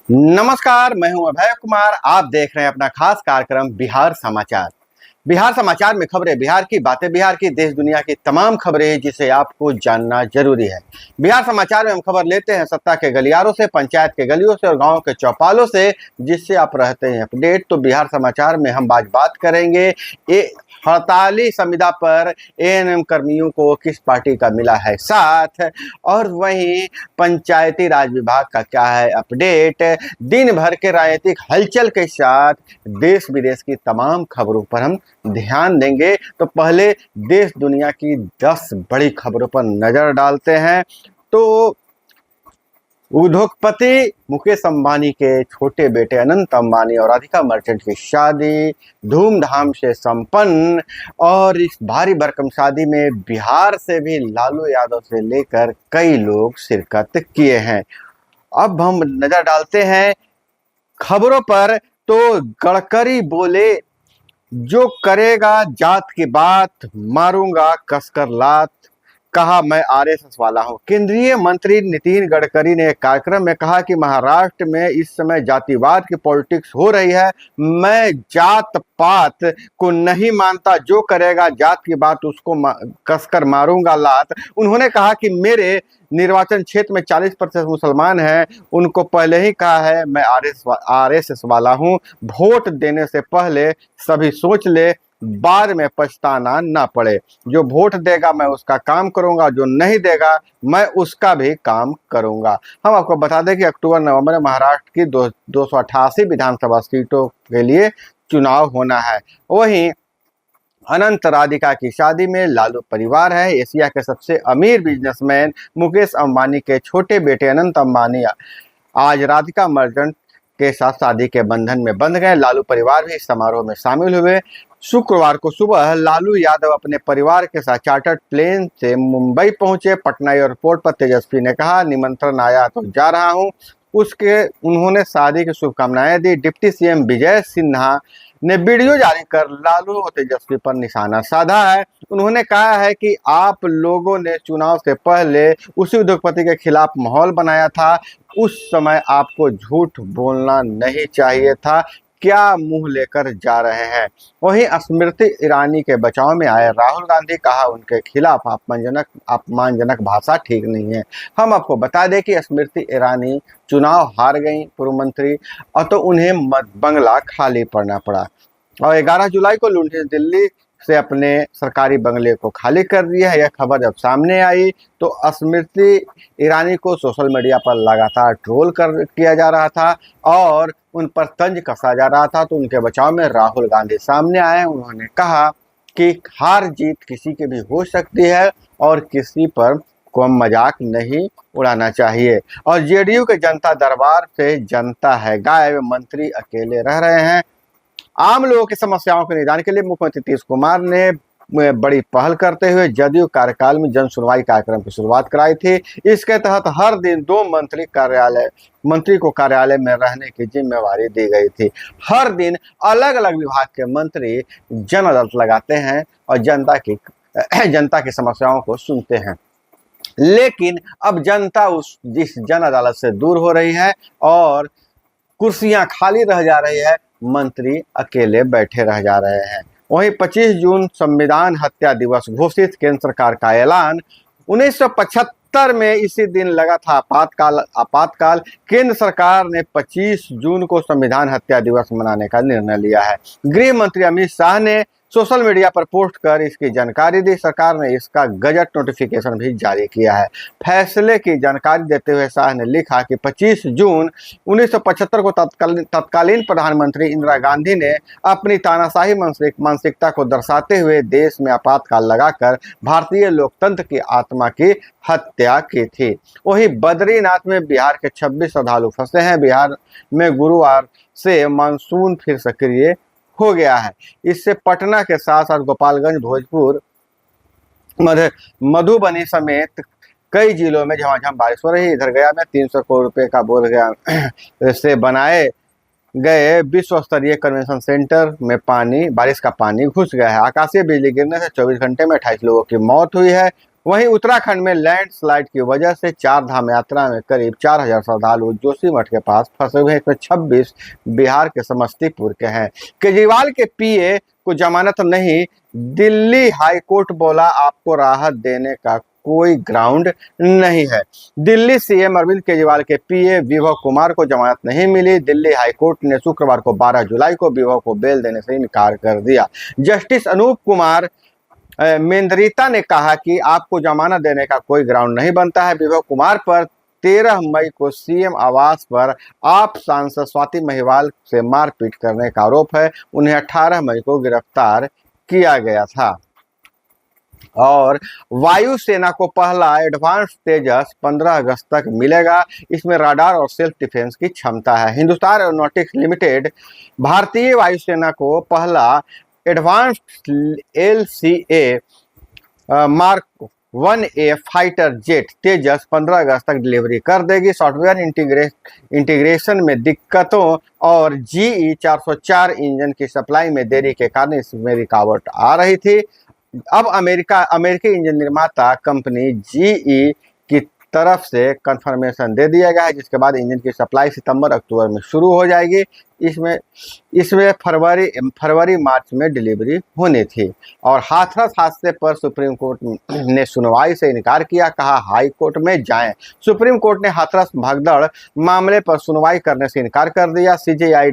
नमस्कार, मैं हूं अभय कुमार। आप देख रहे हैं अपना खास कार्यक्रम बिहार समाचार। बिहार समाचार में खबरें, बिहार की बातें, बिहार की देश दुनिया की तमाम खबरें जिसे आपको जानना जरूरी है। बिहार समाचार में हम खबर लेते हैं सत्ता के गलियारों से, पंचायत के गलियों से और गांव के चौपालों से, जिससे आप रहते हैं अपडेट। तो बिहार समाचार में हम आज बात करेंगे हड़ताली संविदा पर एएनएम कर्मियों को किस पार्टी का मिला है साथ, और वहीं पंचायती राज विभाग का क्या है अपडेट। दिन भर के राजनीतिक हलचल के साथ देश विदेश की तमाम खबरों पर हम ध्यान देंगे। तो पहले देश दुनिया की 10 बड़ी खबरों पर नजर डालते हैं। तो उद्योगपति मुकेश अंबानी के छोटे बेटे अनंत अंबानी और राधिका मर्चेंट की शादी धूमधाम से संपन्न, और इस भारी भरकम शादी में बिहार से भी लालू यादव से लेकर कई लोग शिरकत किए हैं। अब हम नजर डालते हैं खबरों पर। तो गडकरी बोले, जो करेगा जात की बात मारूंगा कसकर लात, कहा मैं आरएसएस वाला हूं। केंद्रीय मंत्री नितिन गडकरी ने एक कार्यक्रम में कहा कि महाराष्ट्र में इस समय जातिवाद की पॉलिटिक्स हो रही है। मैं जात पात को नहीं मानता, जो करेगा जात की बात उसको कसकर मारूंगा लात। उन्होंने कहा कि मेरे निर्वाचन क्षेत्र में 40% मुसलमान हैं, उनको पहले ही कहा है मैं आरएसएस वाला हूं। वोट देने से पहले सभी सोच ले, बाद में पछताना ना पड़े। जो वोट देगा मैं उसका काम करूंगा, जो नहीं देगा मैं उसका भी काम करूंगा। हम आपको बता दें कि अक्टूबर नवंबर में महाराष्ट्र की 288 विधानसभा सीटों के लिए चुनाव होना है। वहीं अनंत राधिका की शादी में लालू परिवार है। एशिया के सबसे अमीर बिजनेसमैन मुकेश अंबानी के छोटे बेटे अनंत अंबानी आज राधिका मर्चेंट के साथ शादी के बंधन में बंध गए। लालू परिवार भी इस समारोह में शामिल हुए। शुक्रवार को सुबह लालू यादव अपने परिवार के साथ चार्टर्ड प्लेन से मुंबई पहुंचे। पटना एयरपोर्ट पर तेजस्वी ने कहा, निमंत्रण आया तो जा रहा हूं। उन्होंने शादी की शुभकामनाएं दी। डिप्टी सीएम विजय सिन्हा ने वीडियो जारी कर लालू और तेजस्वी पर निशाना साधा है। उन्होंने कहा है कि आप लोगों ने चुनाव से पहले उसी उद्योगपति के खिलाफ माहौल बनाया था, उस समय आपको झूठ बोलना नहीं चाहिए था। क्या मुंह लेकर जा रहे हैं। वहीं स्मृति ईरानी के बचाव में आए राहुल गांधी, कहा उनके खिलाफ अपमानजनक भाषा ठीक नहीं है। हम आपको बता दें कि स्मृति ईरानी चुनाव हार गई पूर्व मंत्री, और तो उन्हें बंगला खाली पड़ना पड़ा और 11 जुलाई को लुधियाना दिल्ली से अपने सरकारी बंगले को खाली कर दिया है। यह खबर जब सामने आई तो स्मृति ईरानी को सोशल मीडिया पर लगातार ट्रोल किया जा रहा था और उन पर तंज कसा जा रहा था। तो उनके बचाव में राहुल गांधी सामने आए। उन्होंने कहा कि हार जीत किसी की भी हो सकती है और किसी पर को मजाक नहीं उड़ाना चाहिए। और जेडीयू के जनता दरबार से जनता है गायब, मंत्री अकेले रह रहे हैं। आम लोगों की समस्याओं के निदान के लिए मुख्यमंत्री नीतीश कुमार ने बड़ी पहल करते हुए जदयू कार्यकाल में जन सुनवाई कार्यक्रम की शुरुआत कराई थी। इसके तहत हर दिन 2 मंत्री को कार्यालय में रहने की जिम्मेवारी दी गई थी। हर दिन अलग अलग विभाग के मंत्री जन अदालत लगाते हैं और जनता की समस्याओं को सुनते हैं। लेकिन अब जनता जिस जन अदालत से दूर हो रही है और कुर्सियां खाली रह जा रही है, मंत्री अकेले बैठे रह जा रहे हैं। वहीं 25 जून संविधान हत्या दिवस घोषित, केंद्र सरकार का ऐलान। 1975 में इसी दिन लगा था आपातकाल। केंद्र सरकार ने 25 जून को संविधान हत्या दिवस मनाने का निर्णय लिया है। गृह मंत्री अमित शाह ने सोशल मीडिया पर पोस्ट कर इसकी जानकारी दी। सरकार ने इसका गजट नोटिफिकेशन भी जारी किया है। फैसले की जानकारी देते हुए शाह ने लिखा कि 25 जून 1975 को तत्कालीन प्रधानमंत्री इंदिरा गांधी ने अपनी तानाशाही मानसिकता को दर्शाते हुए देश में आपातकाल लगाकर भारतीय लोकतंत्र की आत्मा की हत्या की थी। वहीं बद्रीनाथ में बिहार के 26 श्रद्धालु फंसे हैं। बिहार में गुरुवार से मानसून फिर सक्रिय हो गया है। इससे पटना के साथ साथ गोपालगंज, भोजपुर, मधुबनी समेत कई जिलों में झमाझम बारिश हो रही है। इधर गया में 300 करोड़ रुपए का बोध गया से बनाए गए विश्व स्तरीय कन्वेंशन सेंटर में बारिश का पानी घुस गया है। आकाशीय बिजली गिरने से 24 घंटे में 28 लोगों की मौत हुई है। वहीं उत्तराखंड में लैंडस्लाइड की वजह से चार धाम यात्रा में करीब 4000 श्रद्धालु जोशीमठ के पास फंसे हुए हैं। इसमें 26 बिहार के समस्तीपुर के हैं। केजरीवाल के पीए को जमानत नहीं, दिल्ली हाईकोर्ट बोला आपको राहत देने का कोई ग्राउंड नहीं है। दिल्ली सीएम अरविंद केजरीवाल के पीए विभव कुमार को जमानत नहीं मिली। दिल्ली हाईकोर्ट ने शुक्रवार को 12 जुलाई को विभव को बेल देने से इनकार कर दिया। जस्टिस अनूप कुमार मेंद्रिता ने कहा कि आपको जमानत देने का कोई ग्राउंड नहीं बनता है। विभव कुमार पर 13 मई को सीएम आवास पर आप सांसद स्वाति महिवाल से मारपीट करने का आरोप है। उन्हें 18 मई को गिरफ्तार किया गया था। और वायुसेना को पहला एडवांस तेजस 15 अगस्त तक मिलेगा। इसमें राडार और सेल्फ डिफेंस की क्षमता है। हिंदुस्तान एरोनॉटिक्स लिमिटेड भारतीय वायुसेना को पहला advance LCA mark 1A fighter jet Tejas 15 अगस्त तक डिलीवरी कर देगी। सॉफ्टवेयर इंटीग्रेशन में दिक्कतों और GE 404 इंजन की सप्लाई में देरी के कारण इसमें रुकावट आ रही थी। अब अमेरिकी इंजन निर्माता कंपनी GE की तरफ से कंफर्मेशन दे दिया गया है, जिसके बाद इंजन की सप्लाई सितंबर अक्टूबर में शुरू हो जाएगी। इसमें फरवरी मार्च में डिलीवरी होनी थी। और हाथरस हादसे पर सुप्रीम कोर्ट ने सुनवाई से इनकार किया, कहा हाई कोर्ट में जाएं। सुप्रीम कोर्ट ने हाथरस भगदड़ मामले पर सुनवाई करने से इनकार कर दिया। CJI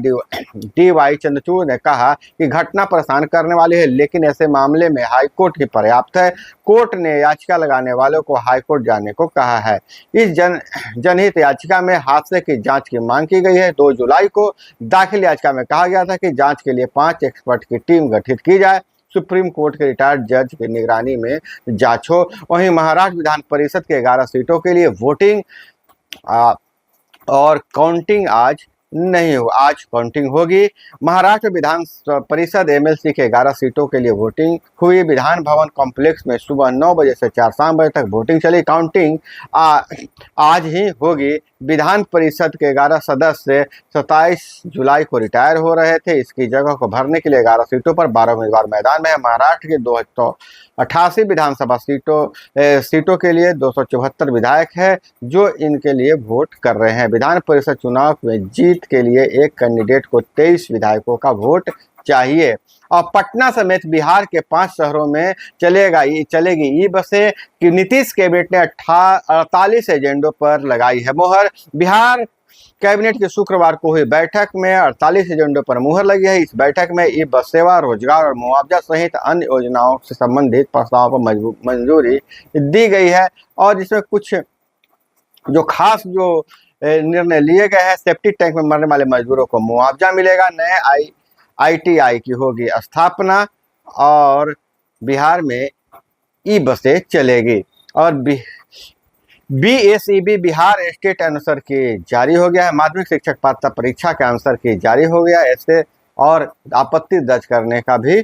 DY चंद्रचूड़ ने कहा कि घटना परेशान करने वाली है, लेकिन ऐसे मामले में हाई कोर्ट ही पर्याप्त है। कोर्ट ने याचिका लगाने वालों को हाई कोर्ट जाने को कहा है। इस जनहित याचिका में हादसे की जांच की मांग की गई है। 2 जुलाई को दाखिल याचिका में कहा गया था कि जांच के लिए 5 एक्सपर्ट की टीम गठित की जाए। सुप्रीम कोर्ट के रिटायर्ड जज की निगरानी में जांच हो। वहीं महाराष्ट्र विधान परिषद के 11 सीटों के लिए वोटिंग और काउंटिंग आज नहीं हो, आज काउंटिंग होगी। महाराष्ट्र विधान परिषद MLC के 11 सीटों के लिए वोटिंग हुई। विधान भवन कॉम्प्लेक्स में सुबह 9 बजे से शाम बजे तक वोटिंग चली। काउंटिंग आज ही होगी। विधान परिषद के 11 सदस्य 27 जुलाई को रिटायर हो रहे थे। इसकी जगह को भरने के लिए 11 सीटों पर 12 उम्मीदवार मैदान में है। महाराष्ट्र के 288 विधानसभा सीटों के लिए 274 विधायक है जो इनके लिए वोट कर रहे हैं। विधान परिषद चुनाव में जीत के लिए एक कैंडिडेट को 23 विधायकों का वोट चाहिए। और पटना समेत बिहार के 5 शहरों में चलेगी ई बसें कि नीतीश कैबिनेट ने 48 एजेंडों पर लगाई है मोहर। बिहार कैबिनेट की शुक्रवार को हुई बैठक में 48 एजेंडों पर मुहर लगी है। इस बैठक में ई बस सेवा, रोजगार और मुआवजा सहित अन्य योजनाओं से संबंधित प्रस्तावों पर मंजूरी दी गई है। और इसमें कुछ जो खास निर्णय लिए गए हैं, सेप्टिक टैंक में मरने वाले मजदूरों को मुआवजा मिलेगा। नए ITI की होगी स्थापना और बिहार में ई बसें चलेगी। और BSEB बिहार स्टेट आंसर की जारी हो गया है। माध्यमिक शिक्षक पात्रता परीक्षा के आंसर की जारी हो गया। ऐसे और आपत्ति दर्ज करने का भी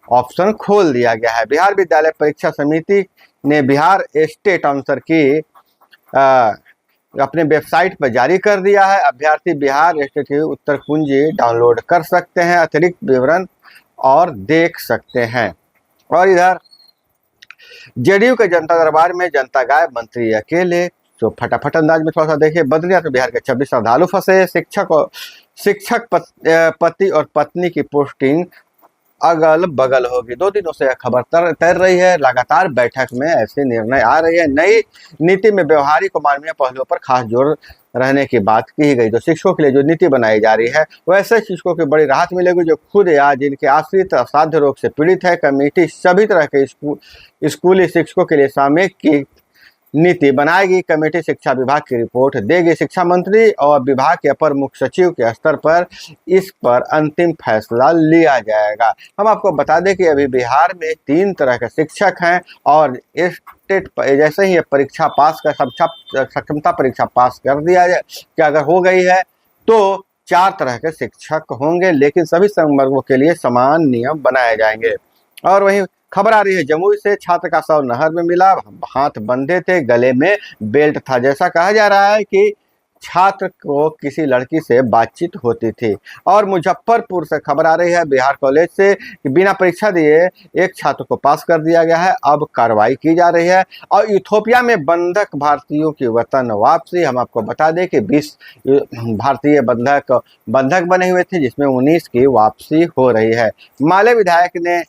ऑप्शन खोल दिया गया है। बिहार विद्यालय परीक्षा समिति ने बिहार स्टेट आंसर की अपने वेबसाइट पर जारी कर दिया है। अभ्यर्थी बिहार स्टेट की उत्तर कुंजी डाउनलोड कर सकते हैं, अतिरिक्त विवरण और देख सकते हैं। और इधर JDU के जनता दरबार में जनता गायब, मंत्री अकेले। तो फटाफट अंदाज में थोड़ा सा देखिए। बद्रीनाथ में बिहार के 26 श्रद्धालु फंसे। शिक्षक पति और पत्नी की पोस्टिंग अगल बगल होगी। 2 दिनों से यह खबर तैर रही है। लगातार बैठक में ऐसे निर्णय आ रही है। नई नीति में व्यवहारिक और मानवीय पहलुओं पर खास जोर रहने की बात की गई। तो शिक्षकों के लिए जो नीति बनाई जा रही है वैसे शिक्षकों को बड़ी राहत मिलेगी जो खुद या जिनके आश्रित असाध्य रोग से पीड़ित है। कमेटी सभी तरह के स्कूली शिक्षकों के लिए सामयिक की नीति बनाएगी। कमेटी शिक्षा विभाग की रिपोर्ट देगी। शिक्षा मंत्री और विभाग के अपर मुख्य सचिव के स्तर पर इस पर अंतिम फैसला लिया जाएगा। हम आपको बता दें कि अभी बिहार में 3 तरह के शिक्षक हैं और स्टेट जैसे ही परीक्षा पास कर सक्षमता परीक्षा पास कर दिया जाए कि अगर हो गई है तो 4 तरह के शिक्षक होंगे, लेकिन सभी संवर्गों के लिए समान नियम बनाए जाएंगे। और वहीं खबर आ रही है जमुई से। छात्र का शव नहर में मिला, हाथ बंधे थे, गले में बेल्ट था। जैसा कहा जा रहा है कि छात्र को किसी लड़की से बातचीत होती थी। और मुजफ्फरपुर से खबर आ रही है, बिहार कॉलेज से, कि बिना परीक्षा दिए एक छात्र को पास कर दिया गया है। अब कार्रवाई की जा रही है। और इथोपिया में बंधक भारतीयों की वतन वापसी। हम आपको बता दें कि 20 भारतीय बंधक बने हुए थे, जिसमें 19 की वापसी हो रही है। माले विधायक ने,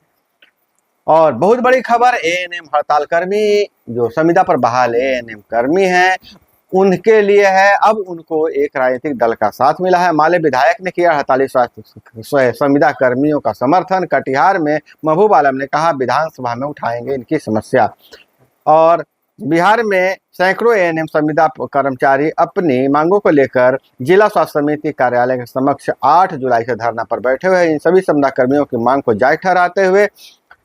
और बहुत बड़ी खबर, एएनएम हड़ताल कर्मी जो संविदा पर बहाल एएनएम कर्मी हैं, उनके लिए है। अब उनको एक राजनीतिक दल का साथ मिला है। माले विधायक ने किया हड़ताली संविदा कर्मियों का समर्थन। कटिहार में महबूब आलम ने कहा, विधानसभा में उठाएंगे इनकी समस्या। और बिहार में सैकड़ों एएनएम संविदा कर्मचारी अपनी मांगों को लेकर जिला स्वास्थ्य समिति कार्यालय के समक्ष 8 जुलाई से धरना पर बैठे हुए हैं। इन सभी संविदा कर्मियों की मांग को जायज ठहराते हुए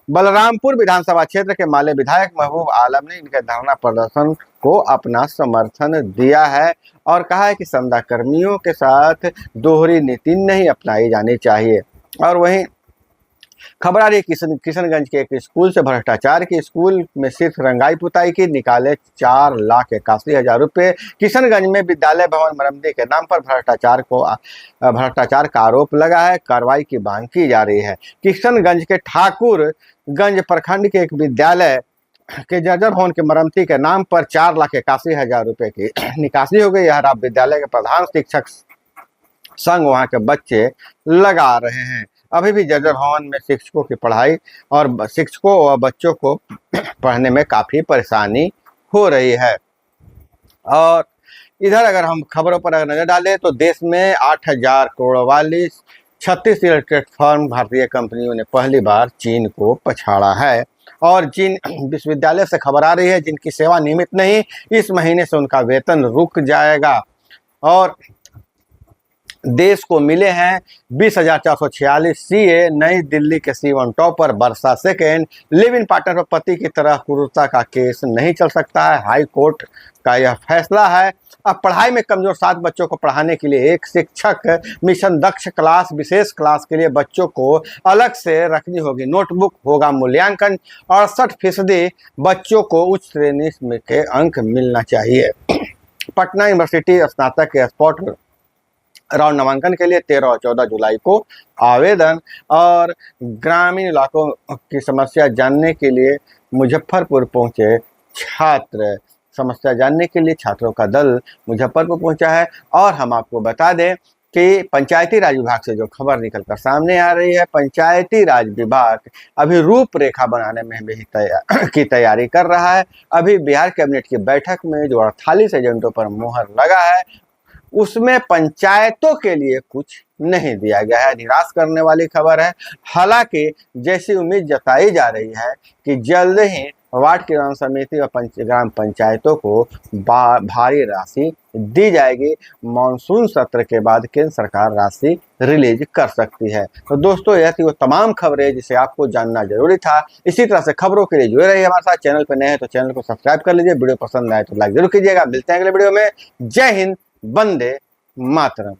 बलरामपुर विधानसभा क्षेत्र के माले विधायक महबूब आलम ने इनके धरना प्रदर्शन को अपना समर्थन दिया है और कहा है कि संविदा कर्मियों के साथ दोहरी नीति नहीं अपनाई जानी चाहिए। और वहीं खबर आ रही है किशनगंज के एक स्कूल से भ्रष्टाचार की। स्कूल में सिर्फ रंगाई पुताई की, निकाले 4,81,000 रुपये। किशनगंज में विद्यालय भवन मरम्मती के नाम पर भ्रष्टाचार का आरोप लगा है। कार्रवाई की मांग की जा रही है। किशनगंज के ठाकुरगंज प्रखंड के एक विद्यालय के जर्जर भवन की मरम्मती के नाम पर 4,81,000 रुपये की निकासी हो गई है। विद्यालय के प्रधान शिक्षक संघ वहां के बच्चे लगा रहे हैं। अभी भी जर्जर भवन में शिक्षकों की पढ़ाई और शिक्षकों और बच्चों को पढ़ने में काफ़ी परेशानी हो रही है। और इधर अगर हम खबरों पर अगर नज़र डालें तो देश में 8,000 करोड़ वाली 36 रियल एस्टेट फर्म भारतीय कंपनियों ने पहली बार चीन को पछाड़ा है। और जिन विश्वविद्यालय से खबर आ रही है जिनकी सेवा नियमित नहीं, इस महीने से उनका वेतन रुक जाएगा। और देश को मिले हैं 20,446 सीए। नई दिल्ली के C1 topper Varsha second. Live in partner पर पति की तरह क्रूरता का केस नहीं चल सकता है, हाई कोर्ट का यह फैसला है। अब पढ़ाई में कमजोर 7 बच्चों को पढ़ाने के लिए एक शिक्षक, मिशन दक्ष क्लास, विशेष क्लास के लिए बच्चों को अलग से रखनी होगी, नोटबुक होगा मूल्यांकन। 68% बच्चों को उच्च श्रेणी के अंक मिलना चाहिए। पटना यूनिवर्सिटी स्नातक के स्पॉट राउंड नामांकन के लिए 13 और 14 जुलाई को आवेदन। और ग्रामीण इलाकों की समस्या जानने के लिए मुजफ्फरपुर पहुंचे छात्र। समस्या जानने के लिए छात्रों का दल मुजफ्फरपुर पहुंचा है। और हम आपको बता दें कि पंचायती राज विभाग से जो खबर निकल कर सामने आ रही है, पंचायती राज विभाग अभी रूपरेखा बनाने में भी तैयारी कर रहा है। अभी बिहार कैबिनेट की बैठक में जो 48 एजेंटों पर मोहर लगा है, उसमें पंचायतों के लिए कुछ नहीं दिया गया है। निराश करने वाली खबर है। हालांकि जैसी उम्मीद जताई जा रही है कि जल्द ही वार्ड किसान समिति और ग्राम पंचायतों को भारी राशि दी जाएगी। मानसून सत्र के बाद केंद्र सरकार राशि रिलीज कर सकती है। तो दोस्तों, यह थी वो तमाम खबरें जिसे आपको जानना जरूरी था। इसी तरह से खबरों के लिए जुड़े रहिए हमारे साथ। चैनल पर नए हैं तो चैनल को सब्सक्राइब कर लीजिए। वीडियो पसंद आए तो लाइक जरूर कीजिएगा। मिलते हैं अगले वीडियो में। जय हिंद, वंदे मातरम।